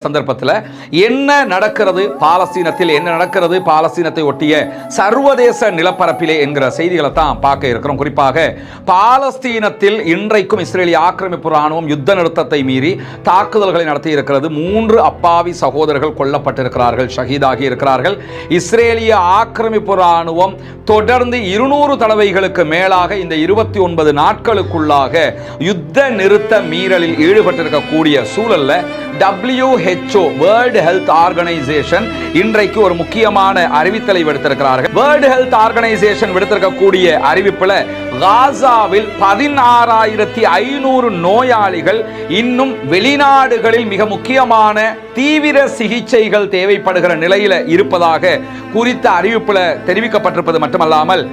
சந்தர்ப்பத்தில் என்ன நடக்கிறது பாலஸ்தீனத்தில், என்ன நடக்கிறது பாலஸ்தீனத்தை ஒட்டிய சர்வதேச நிலப்பரப்பிலே என்கிற செய்திகளை தான் பார்க்க இருக்கிறோம். குறிப்பாக பாலஸ்தீனத்தில் இன்றைக்கும் இஸ்ரேலிய ஆக்கிரமிப்பு ராணுவம் யுத்த நிறுத்தத்தை மீறி தாக்குதல்களை நடத்தி இருக்கிறது. 3 அப்பாவி சகோதரர்கள் கொல்லப்பட்டிருக்கிறார்கள், ஷஹீதாகி இருக்கிறார்கள். இஸ்ரேலிய ஆக்கிரமிப்பு ராணுவம் தொடர்ந்து 200 தடவைகளுக்கு மேலாக இந்த 29 நாட்களுக்குள்ளாக யுத்த நிறுத்த மீறலில் ஈடுபட்டிருக்கக்கூடிய சூழல்ல WHO வேர்ல்ட் ஹெல்த் ஆர்கனைசேஷன் இன்றைக்கு ஒரு முக்கியமான அறிவித்தலை விடுத்திருக்கிறார்கள். வேர்ல்ட் ஹெல்த் ஆர்கனைசேஷன் விடுத்திருக்கக்கூடிய அறிவிப்புல காசாவில் 16,500 நோயாளிகள் இன்னும் வெளிநாடுகளில் மிக முக்கியமான தீவிர சிகிச்சைகள் தேவைப்படுகிற நிலையில இருப்பதாக குறித்த அறிவிப்புல தெரிவிக்கப்பட்டிருப்பது மட்டுமல்லாமல்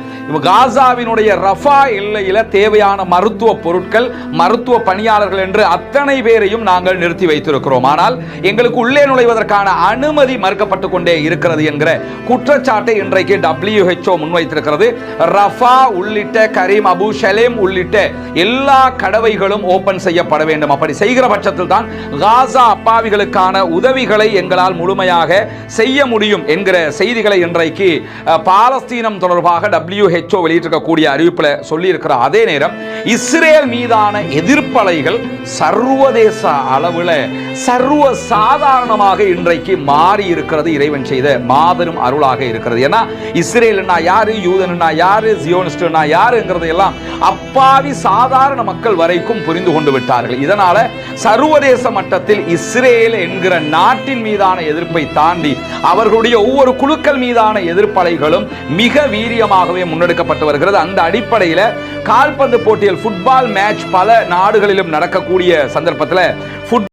காசாவினுடைய ரஃபா எல்லையில தேவையான மருத்துவ பொருட்கள், மருத்துவ பணியாளர்கள் என்று அத்தனை பேரையும் நாங்கள் நிறுத்தி வைத்திருக்கிறோம். ஆனால் எங்களுக்கு உள்ளே நுழைவதற்கான அனுமதி மறுக்கப்பட்டுக் கொண்டே இருக்கிறது என்கிற குற்றச்சாட்டை இன்றைக்கு WHO முன்வைத்திருக்கிறது. ரஃபா உள்ளிட்ட கரீம் அபு ஷலேம் உள்ளிட்ட எல்லா கடவைகளும் ஓபன் செய்யப்பட வேண்டும். அப்படி செய்கிற பட்சத்தில் தான் காசா அப்பாவிகளுக்கான உதவிகளை எங்களால் முழுமையாக செய்ய முடியும் என்கிற செய்திகளை இன்றைக்கு பாலஸ்தீனம் தொடர்பாக WHO வெளியிட்டிருக்கக்கூடிய அறிவிப்பில் சொல்லி இருக்கிற அதே நேரம் இஸ்ரேல் மீதான எதிர்ப்பலைகள் சர்வதேச அளவில் சர்வ சாதாரணமாக இன்றைக்கு மாறி இருக்கிறது. இறைவன் செய்த மாபெரும் அருளாக இருக்கிறது. ஏன்னா இஸ்ரேல்னா யாரு, யூதன்னா யாரு, ஜியோனிஸ்ட்னா யாருங்கிறது எல்லாம் அப்பாவி சாதாரண மக்கள் வரைக்கும் புரிந்து கொண்டு விட்டார்கள். இதனால சர்வதேச மட்டத்தில் இஸ்ரேல் என்கிற நாட்டின் மீதான எதிர்ப்பை தாண்டி அவர்களுடைய ஒவ்வொரு குழுக்கள் மீதான எதிர்ப்பலைகளும் மிக வீரியமாகவே முன்னெடுக்கப்பட்டு வருகிறது. அந்த அடிப்படையில் கால்பந்து போட்டியில் ஃபுட்பால் மேட்ச் பல நாடுகளிலும் நடக்கக்கூடிய சந்தர்ப்பத்தில்